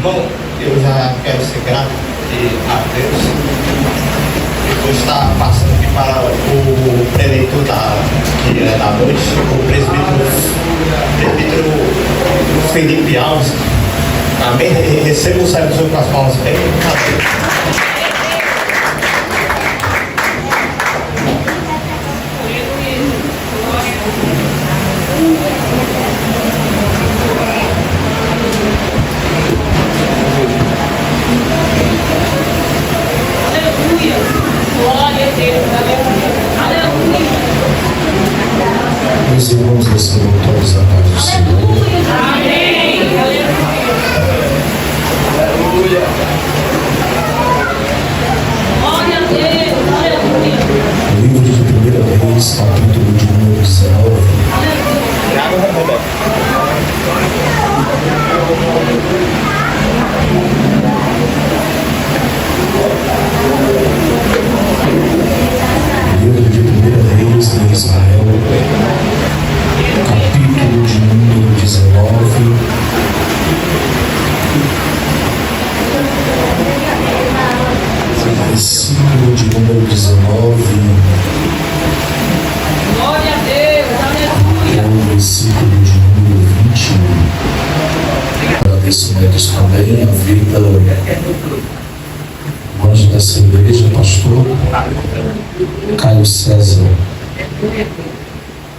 Bom, eu já quero ser grato a Deus por estar passando aqui para o preletor da noite, o presbítero Felipe Alves. Amém? Receba o céu do Senhor com as palmas bem. Glória a Deus, aleluia. Meus irmãos, recebam todos a paz do Senhor. Amém. Aleluia. Glória a Deus, aleluia. O livro de 1 Reis, capítulo de número 19. Livro de 1 Reis de Israel, capítulo de número 19. Versículo de número 19. Glória a Deus, aleluia. O versículo de número 21. Agradecimentos também à vida do anjo dessa igreja, pastor Caio César,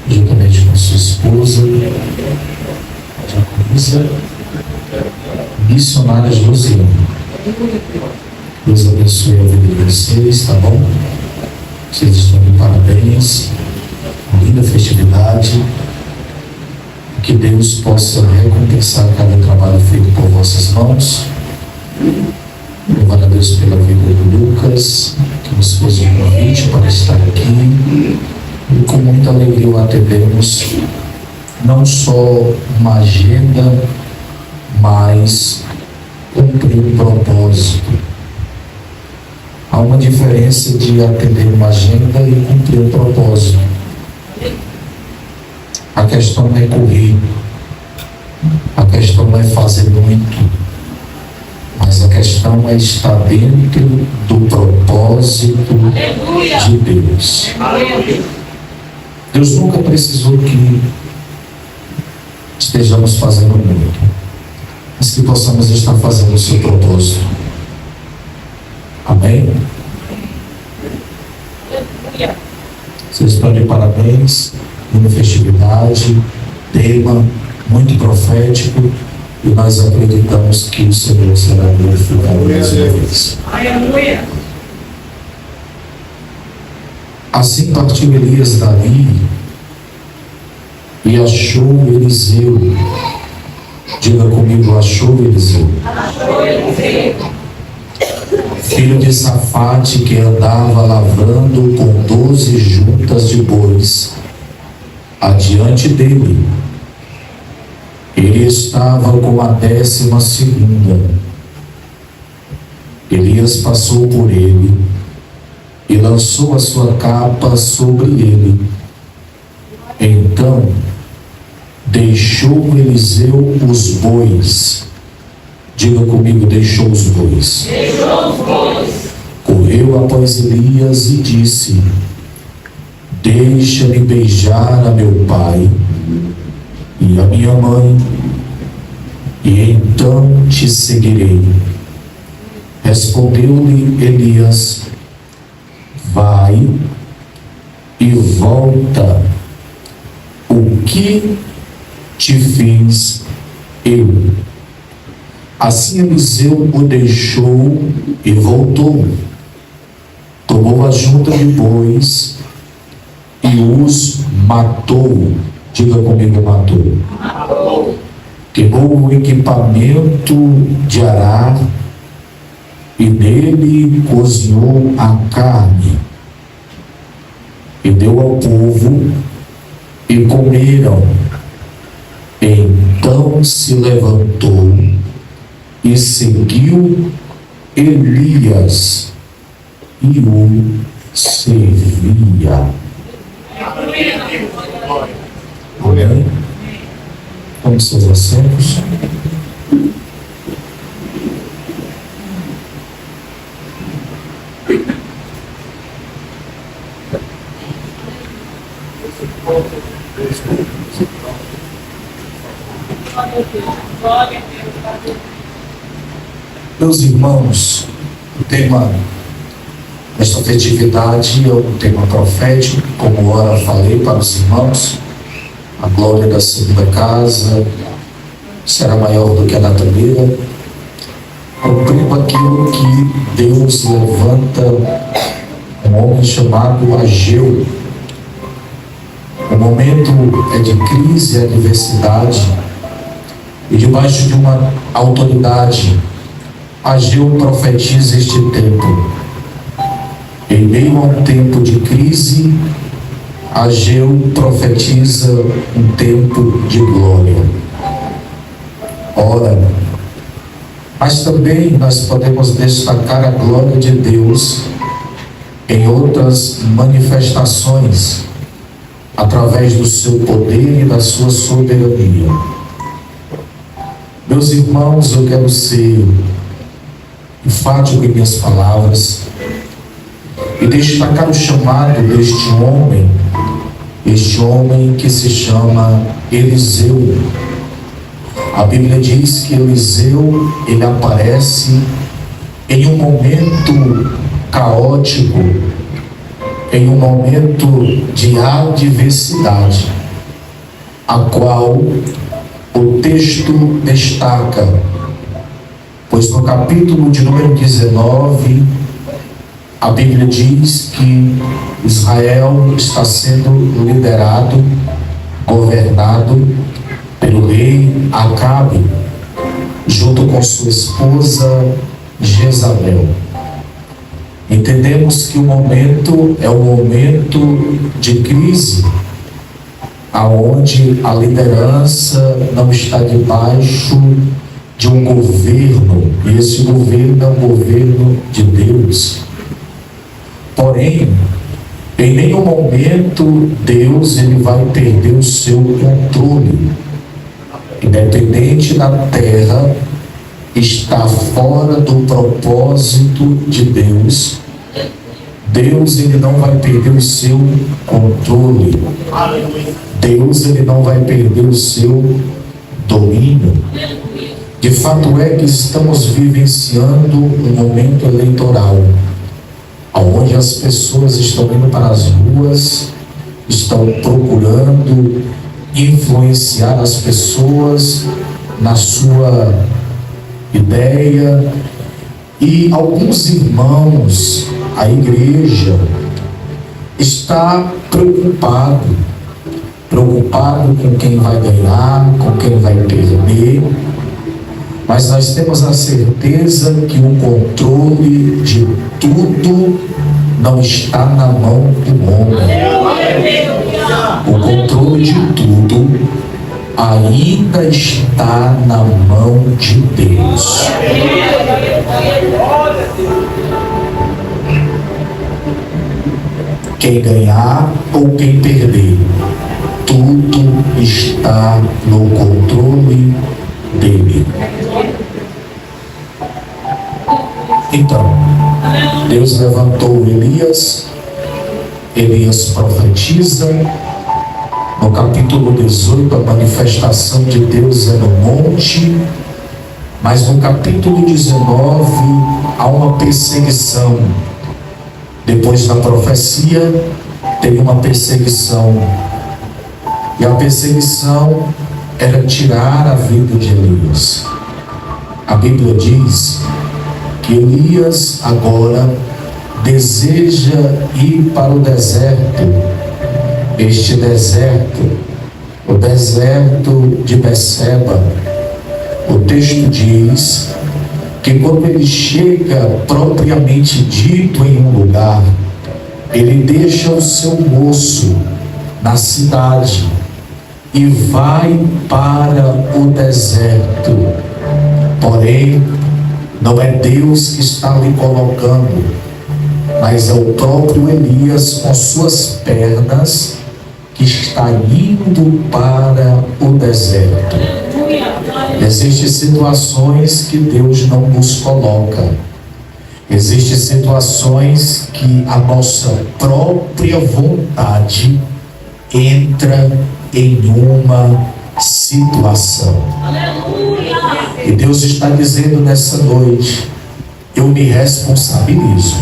juntamente com sua esposa, a diaconisa, missionária Josiane. Deus abençoe a vida de vocês, tá bom? Vocês estão de parabéns, uma linda festividade. Que Deus possa recompensar cada trabalho feito por vossas mãos. Louvando a Deus pela vida do Lucas, que nos fez um convite para estar aqui. E com muita alegria o atendemos, não só uma agenda, mas cumprir um propósito. Há uma diferença de atender uma agenda e cumprir um propósito. A questão não é correr, a questão não é fazer muito, mas a questão é estar dentro do propósito de Deus. Deus nunca precisou que estejamos fazendo muito, mas que possamos estar fazendo o seu propósito. Amém? Vocês estão de parabéns, uma festividade, tema muito profético, e nós acreditamos que o Senhor será glorificado mais uma vez. Aleluia. Assim partiu Elias dali e achou Eliseu. Diga comigo, achou Eliseu. Achou Eliseu. Filho de Safate, que andava lavrando com 12 juntas de bois adiante dele. Ele estava com a 12ª. Elias passou por ele e lançou a sua capa sobre ele. Então deixou Eliseu os bois. Diga comigo, deixou os bois. Deixou os bois. Correu após Elias e disse: deixa-me beijar a meu pai e a minha mãe, e então te seguirei. Respondeu-lhe Elias: vai e volta. O que te fiz eu? Assim Eliseu o deixou e voltou. Tomou a junta de bois e os matou. Diga comigo, matou. Queimou o equipamento de arar e nele cozinhou a carne e deu ao povo e comeram. Então se levantou e seguiu Elias e o servia. Amém? Vamos seus assentos. Meus irmãos, o tema desta festividade é um tema profético, como ora falei para os irmãos. A glória da segunda casa será maior do que a da primeira. Cumprindo aquilo que Deus levanta um homem chamado Ageu. O momento é de crise e adversidade, e debaixo de uma autoridade, Ageu profetiza este tempo. Em meio a um tempo de crise, Ageu profetiza um tempo de glória. Ora, mas também nós podemos destacar a glória de Deus em outras manifestações, através do seu poder e da sua soberania. Meus irmãos, eu quero ser enfático em minhas palavras e destacar o chamado deste homem, este homem que se chama Eliseu. A Bíblia diz que Eliseu, ele aparece em um momento caótico, em um momento de adversidade, a qual o texto destaca, pois no capítulo de número 19, a Bíblia diz que Israel está sendo liderado, governado pelo rei Acabe, junto com sua esposa Jezabel. Entendemos que o momento é um momento de crise, aonde a liderança não está debaixo de um governo, e esse governo é um governo de Deus. Porém, em nenhum momento Deus ele vai perder o seu controle. Independente da terra está fora do propósito de Deus, Deus ele não vai perder o seu controle. Deus ele não vai perder o seu domínio. De fato é que estamos vivenciando um momento eleitoral, onde as pessoas estão indo para as ruas, estão procurando influenciar as pessoas na sua ideia, e alguns irmãos, a igreja está preocupado com quem vai ganhar, com quem vai perder, mas nós temos a certeza que o controle de tudo não está na mão do homem. O controle de tudo ainda está na mão de Deus. Quem ganhar ou quem perder, tudo está no controle dele. Então, Deus levantou Elias profetiza. No capítulo 18, a manifestação de Deus é no monte, mas no capítulo 19 há uma perseguição. Depois da profecia, tem uma perseguição, e a perseguição era tirar a vida de Elias. A Bíblia diz que Elias agora deseja ir para o deserto. Este deserto, o deserto de Beceba. O texto diz que quando ele chega propriamente dito em um lugar, ele deixa o seu moço na cidade e vai para o deserto. Porém, não é Deus que está lhe colocando, mas é o próprio Elias com suas pernas que está indo para o deserto. Existem situações que Deus não nos coloca. Existem situações que a nossa própria vontade entra em uma situação. Aleluia. E Deus está dizendo nessa noite: eu me responsabilizo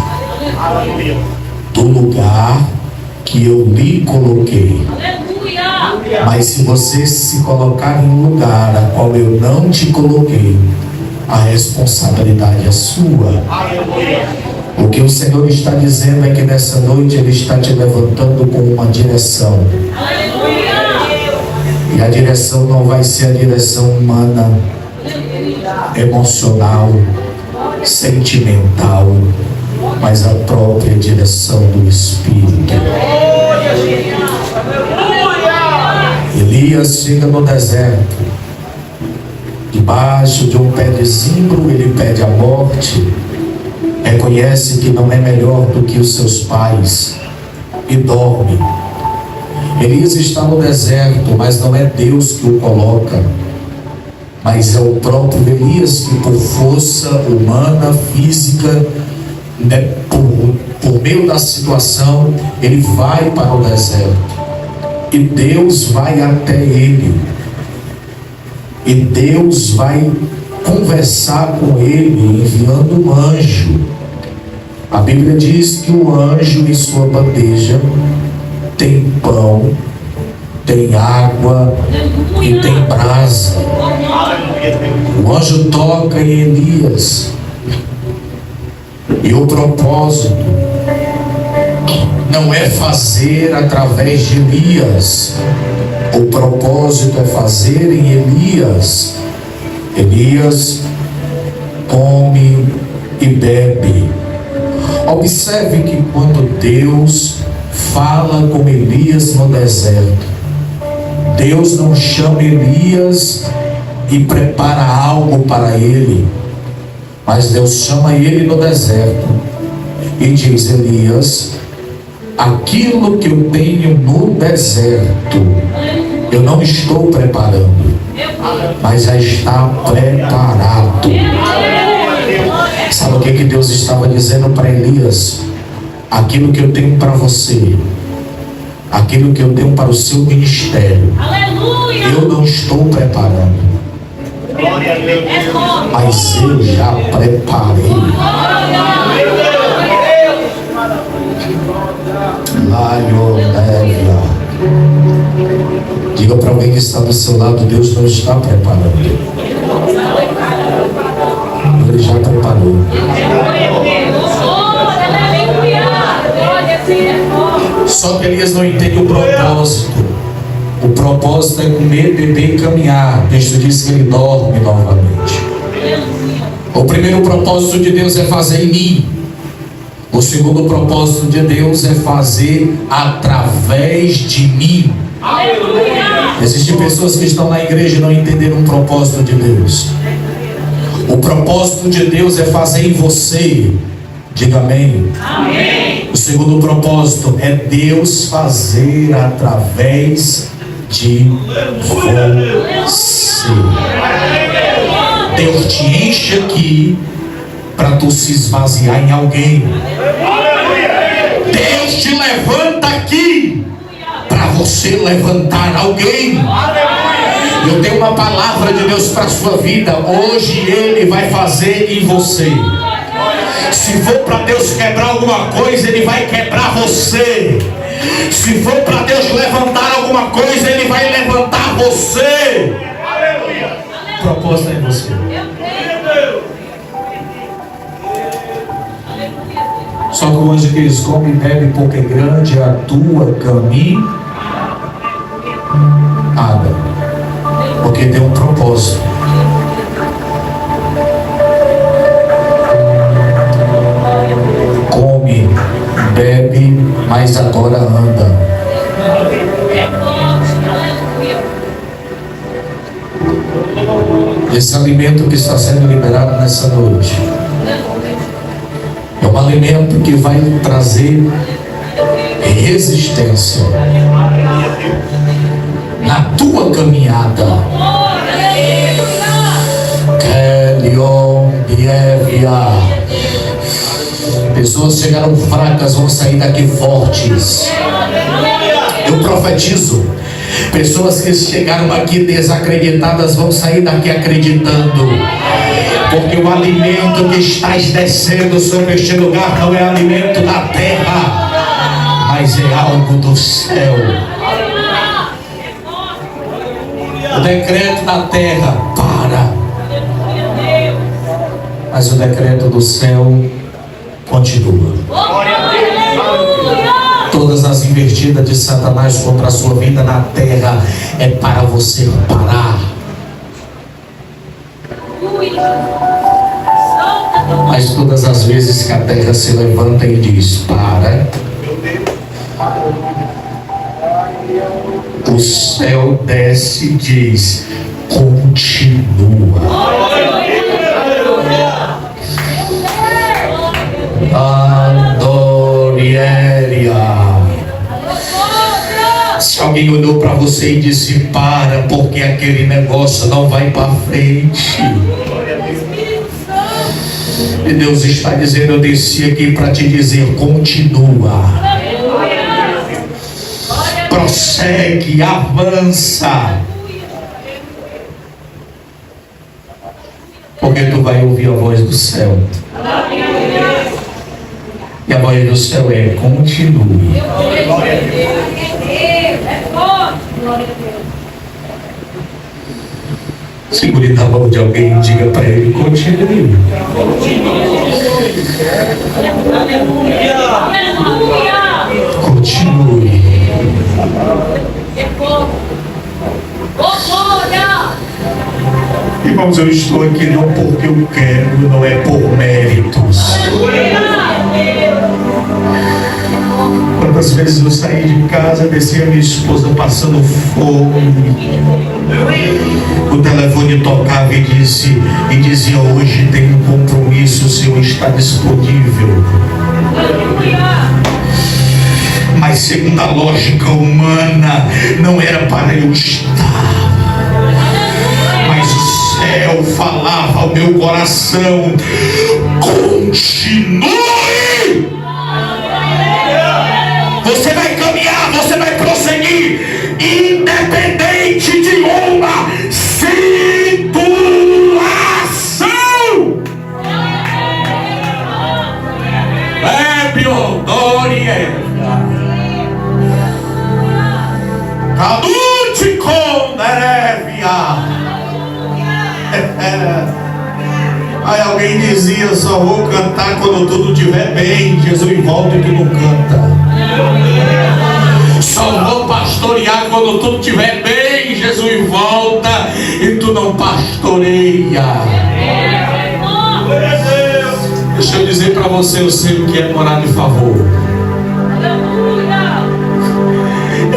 do lugar que eu lhe coloquei. Aleluia. Mas se você se colocar em um lugar a qual eu não te coloquei, a responsabilidade é sua. O que o Senhor está dizendo é que nessa noite Ele está te levantando com uma direção. Aleluia. E a direção não vai ser a direção humana, emocional, sentimental, mas a própria direção do Espírito. Elias chega no deserto, debaixo de um pé de zimbro, ele pede a morte, reconhece que não é melhor do que os seus pais e dorme. Elias está no deserto, mas não é Deus que o coloca, mas é o próprio Elias que, por força humana, física, por meio da situação, ele vai para o deserto. E Deus vai até ele. E Deus vai conversar com ele, enviando um anjo. A Bíblia diz que o anjo em sua bandeja tem pão, tem água e tem brasa. O anjo toca em Elias. E o propósito não é fazer através de Elias. O propósito é fazer em Elias. Elias come e bebe. Observe que quando Deus fala com Elias no deserto, Deus não chama Elias e prepara algo para ele, mas Deus chama ele no deserto e diz: Elias, aquilo que eu tenho no deserto, eu não estou preparando, mas já está preparado. Sabe o que Deus estava dizendo para Elias? Aquilo que eu tenho para você, aquilo que eu tenho para o seu ministério, eu não estou preparando, mas eu já preparei. Diga para alguém que está do seu lado: Deus não está preparando, Ele já preparou. Só que Elias não entende o propósito. O propósito é comer, beber e caminhar. O texto diz que ele dorme novamente. O primeiro propósito de Deus é fazer em mim. O segundo propósito de Deus é fazer através de mim. Existem pessoas que estão na igreja e não entenderam o propósito de Deus. O propósito de Deus é fazer em você. Diga amém. Amém. O segundo propósito é Deus fazer através de você. Deus te enche aqui para tu se esvaziar em alguém. Deus te levanta aqui para você levantar alguém. Eu tenho uma palavra de Deus para a sua vida. Hoje Ele vai fazer em você. Se for para Deus quebrar alguma coisa, Ele vai quebrar você. Se for para Deus levantar alguma coisa, Ele vai levantar você. O propósito é em você. Só que o anjo que eles comem e bebem, porque grande é a tua caminhada. Porque tem um propósito. Come, bebe, mas agora anda. Esse alimento que está sendo liberado nessa noite é um alimento que vai trazer resistência na tua caminhada. Pessoas chegaram fracas, vão sair daqui fortes. Eu profetizo Pessoas que chegaram aqui desacreditadas vão sair daqui acreditando. Porque o alimento que estás descendo sobre este lugar não é alimento da terra, mas é algo do céu. O decreto da terra para, mas o decreto do céu continua. Todas as investidas de Satanás contra a sua vida na terra é para você parar. Mas todas as vezes que a terra se levanta e diz para, o céu desce e diz continua. Adorieria. Se alguém olhou para você e disse para, porque aquele negócio não vai para frente, e Deus está dizendo: eu desci aqui para te dizer continua, prossegue, avança, porque tu vai ouvir a voz do céu. E a voz do céu é continue. Segure na mão de alguém e diga para ele: continue. Continue. Irmãos, eu estou aqui não porque eu quero, não é por méritos. Quantas vezes eu saí de casa, desci a minha esposa passando fome, o telefone tocava e dizia: hoje tem um compromisso, o senhor está disponível. Mas segundo a lógica humana, não era para eu estar. Mas o céu falava ao meu coração: continue! Você vai caminhar, você vai prosseguir, independente de uma situação. Cadute com Derevia. Aí alguém dizia: só vou cantar quando tudo estiver bem. Jesus volta e tu não canta. Só vou pastorear quando tudo estiver bem. Jesus volta e tu não pastoreia. Deixa eu dizer para você: eu sei o que é morar de favor.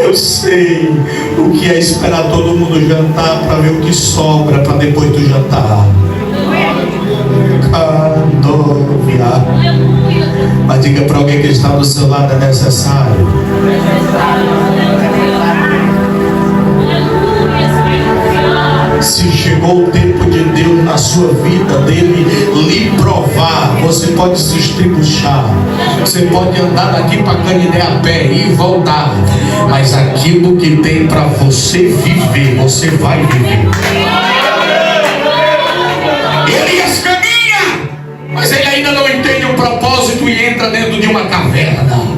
Eu sei o que é esperar todo mundo jantar para ver o que sobra para depois do jantar. Mas diga para alguém que está do seu lado: é necessário. Se chegou o tempo de Deus na sua vida, dele lhe provar, você pode se estribuchar, você pode andar daqui para Canidé a pé e voltar, mas aquilo que tem para você viver, você vai viver. Elias caminha, mas ele ainda não entende o propósito e entra dentro de uma caverna.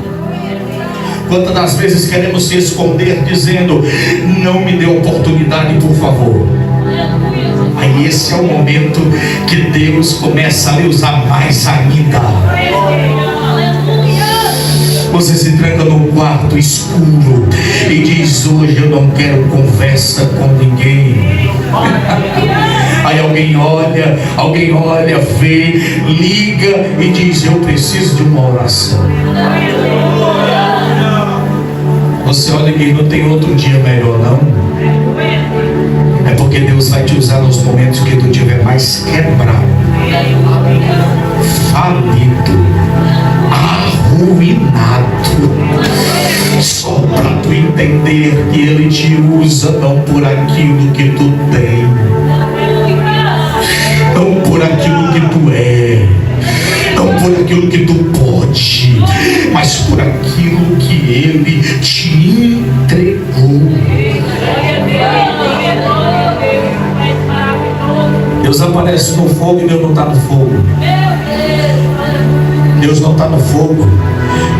Quantas das vezes queremos se esconder dizendo: não me dê oportunidade, por favor. Aí esse é o momento que Deus começa a lhe usar mais ainda. Você se tranca num quarto escuro e diz: hoje eu não quero conversa com ninguém. Aí alguém olha, vê, liga e diz: eu preciso de uma oração. Você olha e não tem outro dia melhor, não? É porque Deus vai te usar nos momentos que tu estiver mais quebrado, falido, arruinado, só para tu entender que Ele te usa não por aquilo que tu tem, não por aquilo que tu é, não por aquilo que tu pode, mas por aquilo que Ele te entregou. aparece no fogo e Deus não está no fogo. Meu Deus. Deus não está no fogo.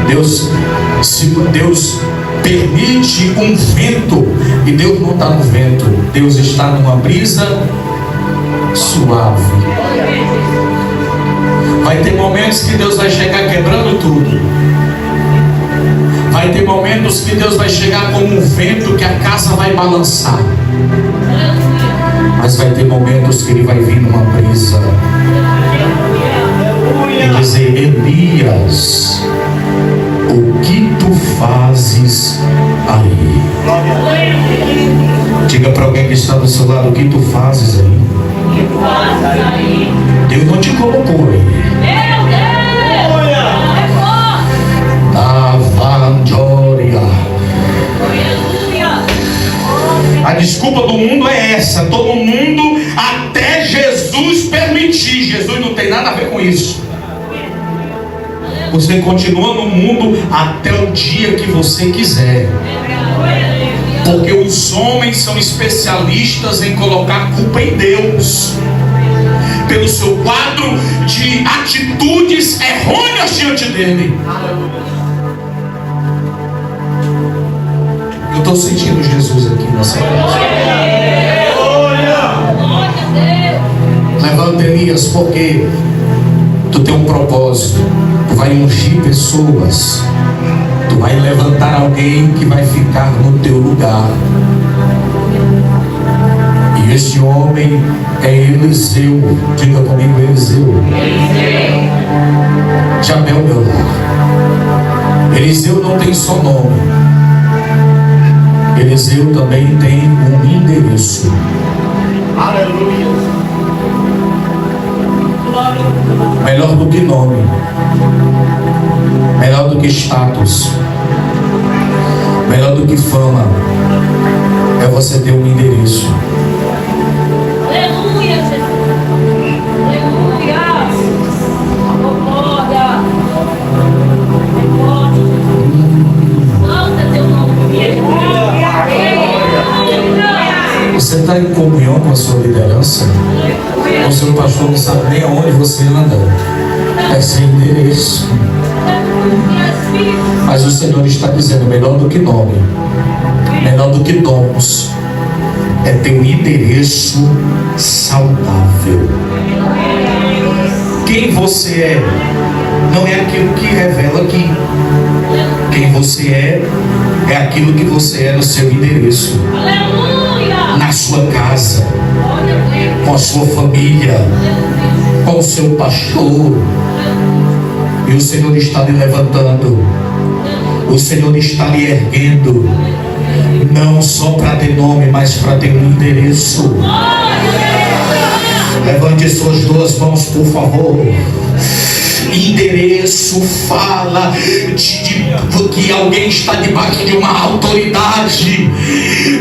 Deus permite um vento e Deus não está no vento. Deus está numa brisa suave. Vai ter momentos que Deus vai chegar quebrando tudo. Vai ter momentos que Deus vai chegar como um vento que a casa vai balançar. Mas vai ter momentos que Ele vai vir numa brisa e dizer: Elias, o que tu fazes aí? Diga para alguém que está do seu lado: o que tu fazes aí? Deus não te colocou aí. Meu Deus! É forte! Avandoria. Aleluia! A desculpa do mundo é essa: todo mundo, até Jesus permitir. Jesus não tem nada a ver com isso. Você continua no mundo até o dia que você quiser. Porque os homens são especialistas em colocar culpa em Deus pelo seu quadro de atitudes errôneas diante dele. Eu estou sentindo Jesus aqui nessa noite. Levanta, Elias, porque tu tem um propósito. Tu vai ungir pessoas. Tu vai levantar alguém que vai ficar no teu lugar. E esse homem é Eliseu. Diga comigo: Eliseu. Jabé o meu lar. Eliseu não tem só nome. Eliseu também tem um endereço. Aleluia. Melhor do que nome, melhor do que status, melhor do que fama, é você ter um endereço. Aleluia, Jesus. Aleluia. Glória. Santo é teu nome. Aleluia. Você está em comunhão com a sua liderança? O seu pastor não sabe nem aonde você anda. É sem endereço. Mas o Senhor está dizendo: melhor do que nome, melhor do que dons, é ter um endereço saudável. Quem você é não é aquilo que revela aqui. Quem você é aquilo que você é no seu endereço, na sua casa, com a sua família, com o seu pastor. E o Senhor está lhe levantando, o Senhor está lhe erguendo, não só para ter nome, mas para ter um endereço. Levante suas duas mãos, por favor. Endereço fala de que alguém está debaixo de uma autoridade.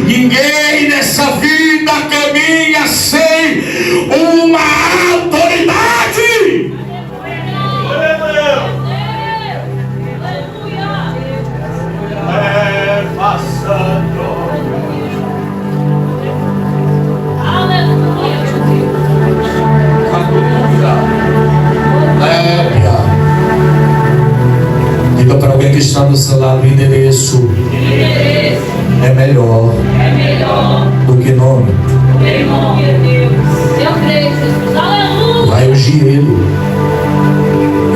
Ninguém nessa vida caminha sem uma autoridade. É passando. Diga para alguém que está do seu lado: o endereço é melhor do que nome. Vai ungir ele,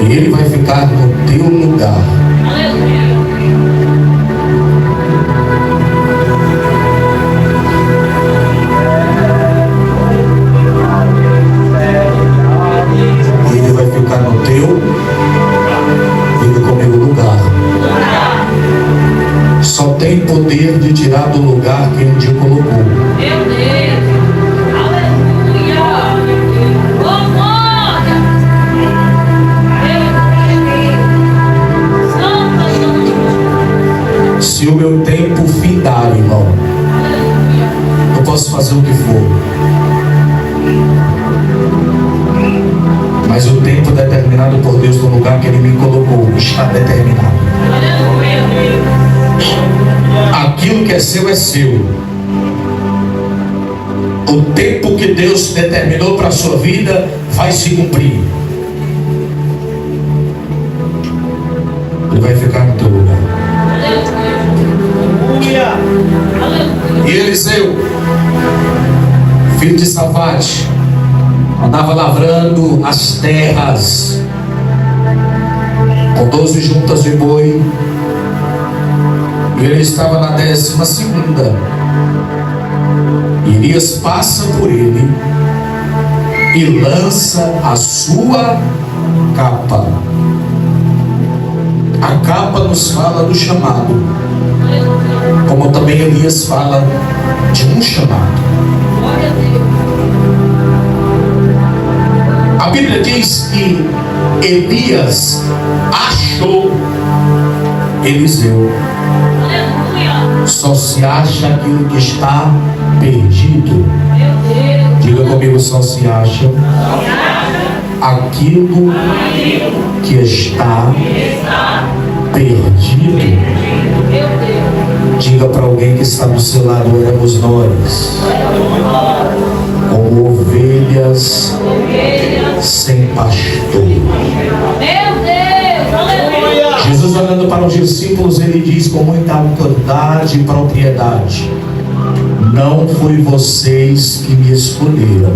e ele vai ficar no teu lugar. Ele vai ficar no teu, diga comigo, lugar. Só tem poder de tirar do lugar que ele te colocou. Meu Deus, aleluia, glória, se o meu tempo findar, irmão, eu posso fazer o que for, mas o tempo determinado por Deus no lugar que Ele me colocou está determinado. Aquilo que é seu é seu. o tempo que Deus determinou para a sua vida vai se cumprir. Ele vai ficar no teu lugar. E Eliseu, filho de Safate, andava lavrando as terras com 12 juntas de boi, e ele estava na 12ª. Elias passa por ele e lança a sua capa. A capa nos fala do chamado, como também Elias fala de um chamado. A Bíblia diz que Elias achou Eliseu. Só se acha aquilo que está perdido. Diga comigo, só se acha aquilo que está perdido. Diga para alguém que está do seu lado: éramos nós, como ovelhas sem pastor. Jesus, olhando para os discípulos, ele diz com muita autoridade e propriedade: não foi vocês que me escolheram,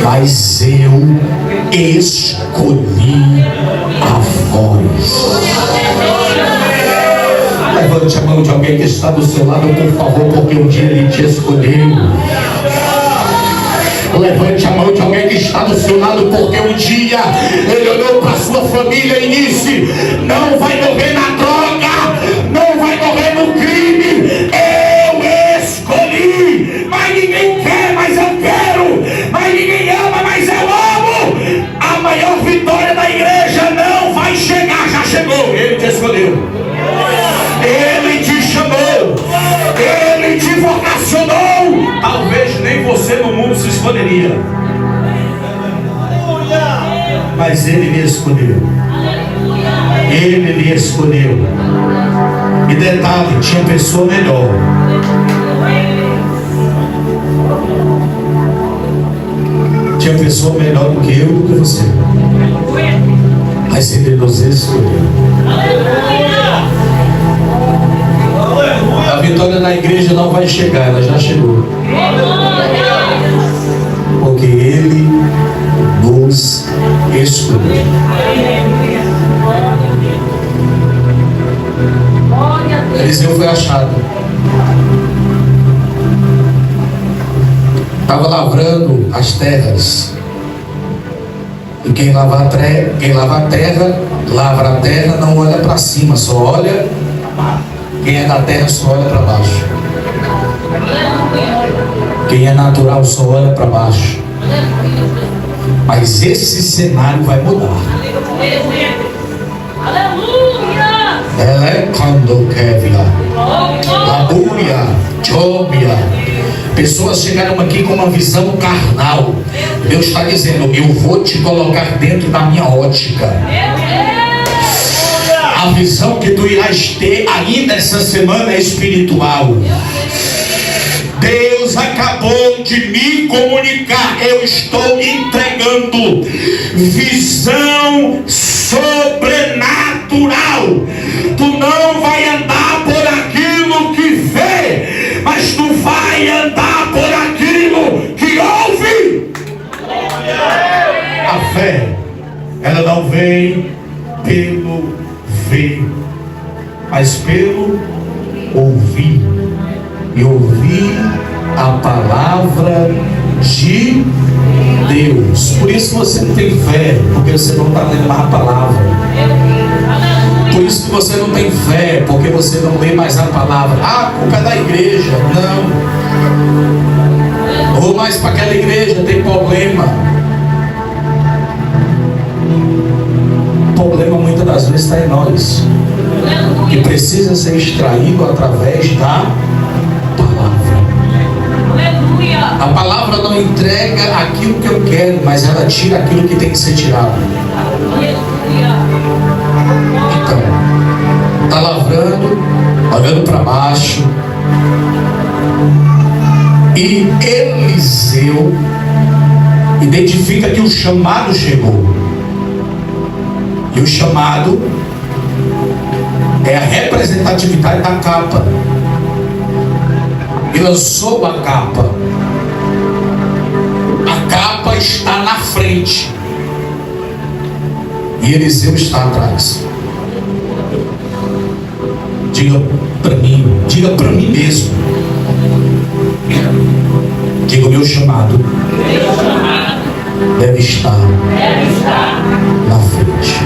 mas eu escolhi a vós. Levante a mão de alguém que está do seu lado, por favor, porque um dia ele te escolheu. Levante a mão de alguém que está do seu lado, porque um dia ele olhou para a sua família e disse: não vai morrer na droga, não vai morrer no crime, eu escolhi. Mas ninguém quer, mas eu quero. Mas ninguém ama, mas eu amo. A maior vitória da igreja não vai chegar, já chegou. Ele te escolheu, ele te chamou, ele te vocacionou. Talvez nem você no mundo se escolheria, mas ele me escolheu. Ele me escolheu. E detalhe, tinha pessoa melhor. Tinha pessoa melhor do que eu, do que você, mas ele nos escolheu. A vitória na igreja não vai chegar, ela já chegou, porque ele nos escolheu. Eliseu foi achado. Estava lavrando as terras. E quem lava a terra, lavra a terra, não olha para cima, só olha. Quem é da terra só olha para baixo. Quem é natural só olha para baixo. Mas esse cenário vai mudar. Ela é quando Kevia, Labúria, Jobia. Pessoas chegaram aqui com uma visão carnal. Deus está dizendo: eu vou te colocar dentro da minha ótica. A visão que tu irás ter ainda essa semana é espiritual. Deus acabou de me comunicar. Eu estou entregando visão sobrenatural. Tu não vai andar por aquilo que vê, mas tu vai andar por aquilo que ouve. A fé, ela não vem pelo ver, mas pelo ouvir. E ouvir a palavra de Deus. Por isso você não tem fé, porque você não está lendo mais a palavra. Por isso que você não tem fé, porque você não lê mais a palavra. Ah, a culpa é da igreja. Não vou mais para aquela igreja, tem problema. O problema muitas das vezes está em nós, que precisa ser extraído através da palavra. A palavra não entrega aquilo que eu quero, mas ela tira aquilo que tem que ser tirado. Então, está lavrando, olhando para baixo, E Eliseu identifica que o chamado chegou. E o chamado é a representatividade da capa. E lançou a capa. A capa está na frente. E Eliseu está atrás. Diga para mim mesmo. Diga: o meu chamado deve estar na frente.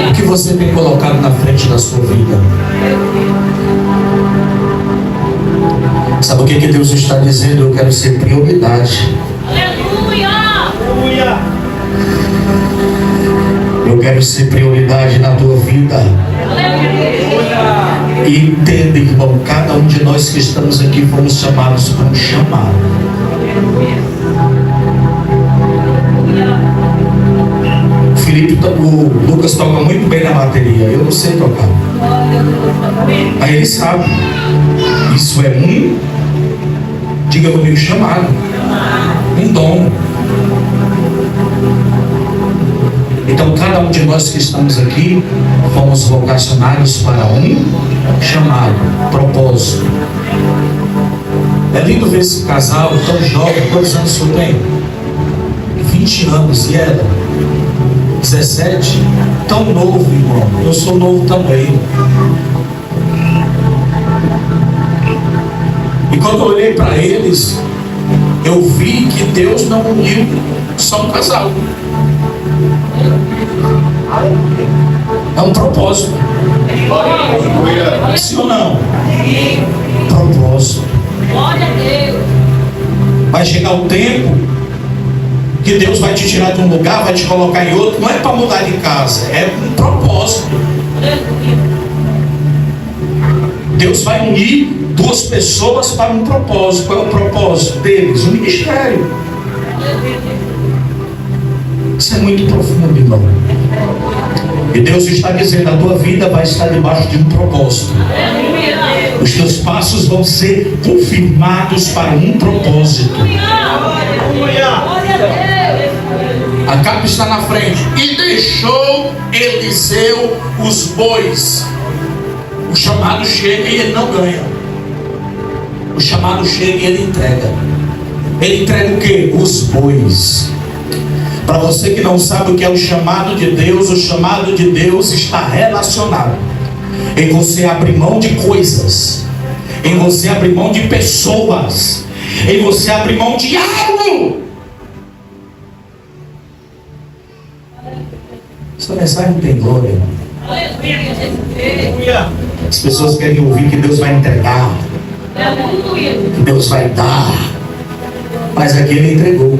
O que você tem colocado na frente da sua vida? Sabe o que Deus está dizendo? Eu quero ser prioridade. Eu quero ser prioridade na tua vida. E entenda, irmão, cada um de nós que estamos aqui fomos chamados para um chamado. O Lucas toca muito bem na bateria. Eu não sei tocar. Aí ele sabe. Isso é diga comigo, chamado. Um dom. Então cada um de nós que estamos aqui fomos vocacionados para um chamado, propósito. É lindo ver esse casal tão jovem. Quantos anos eu tenho? 20 anos. E ela? 17? Tão novo, irmão. Eu sou novo também. E quando eu olhei para eles, eu vi que Deus não uniu só um casal. É um propósito. Sim ou não? Propósito. Glória a Deus. Vai chegar o tempo que Deus vai te tirar de um lugar, vai te colocar em outro. Não é para mudar de casa, é um propósito. Deus vai unir duas pessoas para um propósito. Qual é o propósito deles? O ministério. Isso é muito profundo, irmão. E Deus está dizendo: a tua vida vai estar debaixo de um propósito. Os teus passos vão ser confirmados para um propósito. A capa está na frente. E deixou Eliseu os bois. O chamado chega e ele não ganha. O chamado chega e ele entrega. Ele entrega o quê? Os bois. Para você que não sabe o que é o chamado de Deus, o chamado de Deus está relacionado em você abrir mão de coisas, em você abrir mão de pessoas, em você abrir mão de algo. Essa mensagem tem glória. As pessoas querem ouvir que Deus vai entregar, que Deus vai dar, mas aqui Ele entregou.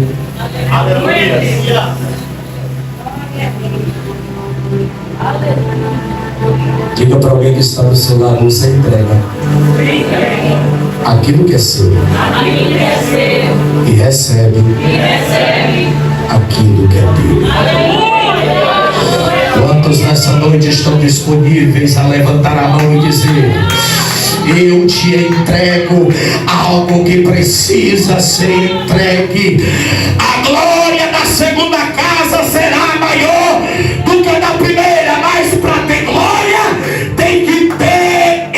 Diga para alguém que está do seu lado: você entrega aquilo que é seu e recebe aquilo que é dele. Quantos nessa noite estão disponíveis a levantar a mão e dizer: eu te entrego algo que precisa ser entregue? A glória da segunda casa será maior do que a da primeira, mas para ter glória tem que ter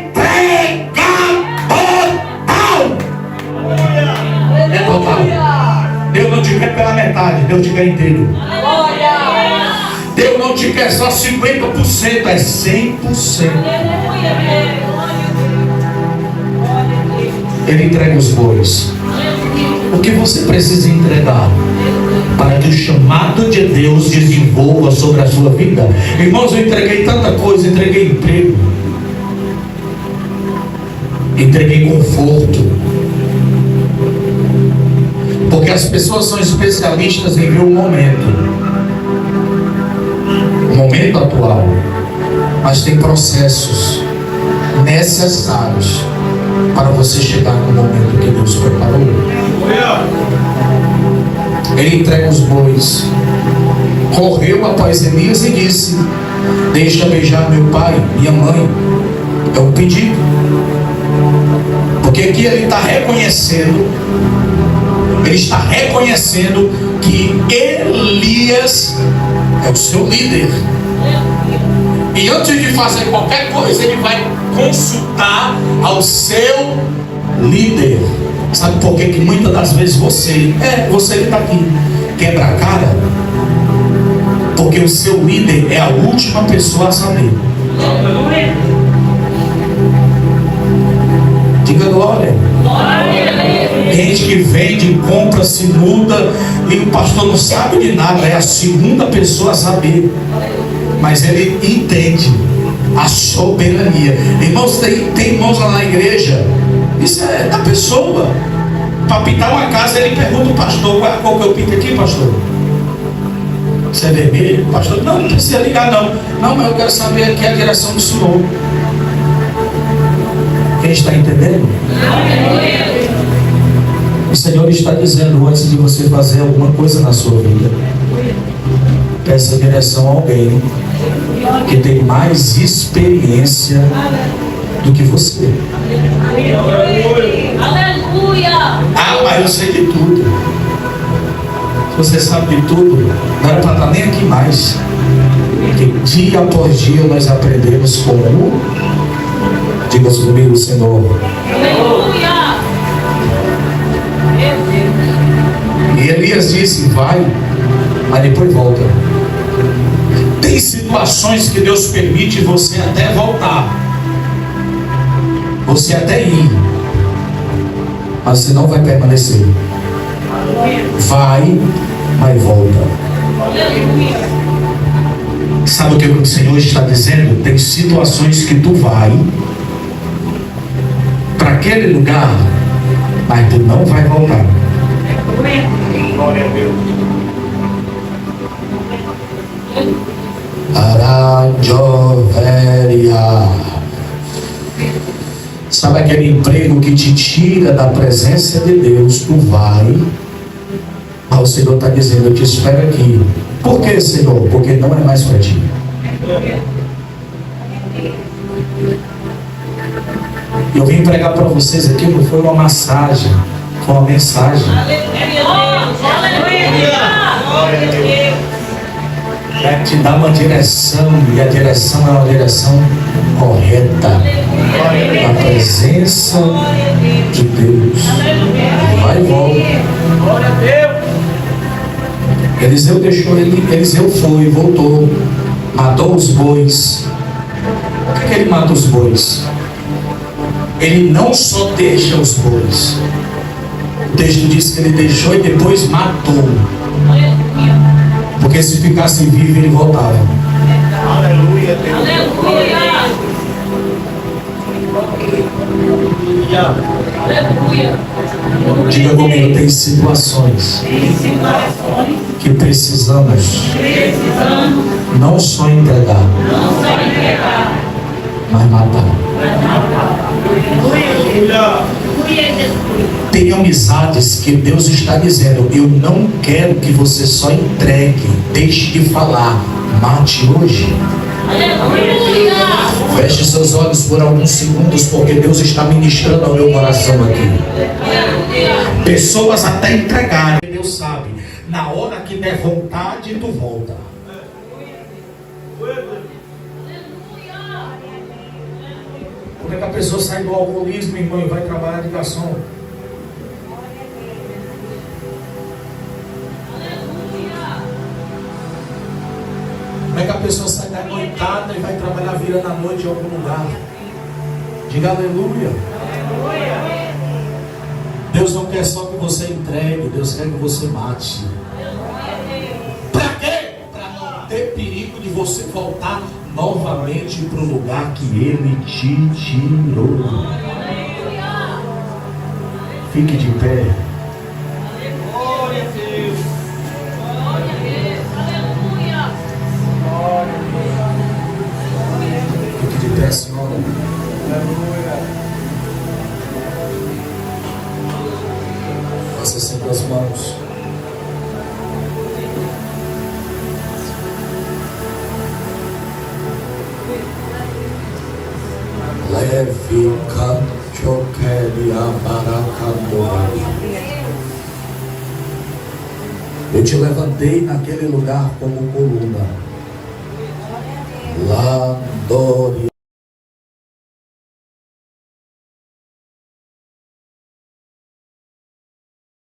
entrega total. É total. Deus não te quer pela metade, Deus te quer inteiro. Deus não te quer só 50%, é 100%. Ele entrega os bois. O que você precisa entregar para que o chamado de Deus desenvolva sobre a sua vida? Irmãos, eu entreguei tanta coisa. Entreguei emprego, entreguei conforto, porque as pessoas são especialistas em ver o momento atual, mas tem processos necessários para você chegar no momento que Deus preparou. Ele entrega os bois, correu após Elias e disse: deixa beijar meu pai, minha mãe, É um pedido. Porque aqui ele está reconhecendo que Elias é o seu líder. E antes de fazer qualquer coisa, ele vai consultar ao seu líder. Sabe por quê? Que muitas das vezes você que está aqui, quebra a cara, porque o seu líder é a última pessoa a saber. Diga glória. Gente que vende, compra, se muda e o pastor não sabe de nada, é a segunda pessoa a saber. Mas ele entende a soberania. Irmãos, tem irmãos lá na igreja, isso é da pessoa. Para pintar uma casa, ele pergunta ao pastor: qual que eu pinto aqui, pastor? Você é vermelho? Pastor, não precisa ligar não. Não, mas eu quero saber aqui a direção do senhor. Quem está entendendo? O Senhor está dizendo, antes de você fazer alguma coisa na sua vida, peça direção a alguém que tem mais experiência do que você. Aleluia! Ah, mas eu sei de tudo. Se você sabe de tudo, não era para estar nem aqui mais. Porque dia após dia nós aprendemos como. Diga comigo, Senhor. Aleluia! Meu Deus! E Elias disse: vai, mas depois volta. Tem situações que Deus permite você até voltar, você até ir, mas você não vai permanecer. Vai, mas volta. Aleluia! Sabe o que o Senhor está dizendo? Tem situações que tu vai para aquele lugar, mas tu não vai voltar. Glória a Deus. Arajoveria. Sabe aquele emprego que te tira da presença de Deus? Tu vai, mas o Senhor está dizendo: eu te espero aqui. Por que, Senhor? Porque não é mais para ti. Eu vim pregar para vocês aqui, não foi uma massagem, foi uma mensagem. É te dar uma direção, e a direção é uma direção correta, na presença de Deus. Vai e volta. Eliseu deixou ele, Eliseu foi, voltou, matou os bois. Por que ele mata os bois? Ele não só deixa os bois. O texto diz que ele deixou e depois matou. Porque se ficasse vivo, ele voltava. Aleluia, Deus. Aleluia! Diga comigo, tem situações que precisamos não só entregar, mas matar. Tem amizades que Deus está dizendo: eu não quero que você só entregue, deixe de falar, mate hoje. Feche seus olhos por alguns segundos, porque Deus está ministrando ao meu coração aqui. Pessoas até entregarem, Deus sabe, na hora que der vontade, tu volta. Como é que a pessoa sai do alcoolismo, irmão, e vai trabalhar de garçom? Como é que a pessoa sai da noitada e vai trabalhar virando a noite em algum lugar? Diga aleluia. Deus não quer só que você entregue, Deus quer que você mate. Para quê? Para não ter perigo de você voltar novamente para o lugar que Ele te tirou. Fique de pé. Glória a Deus! Glória a Deus! Aleluia! Fique de pé, senhora. Faça sempre as mãos. Eu te levantei naquele lugar como coluna. Lá, Dori.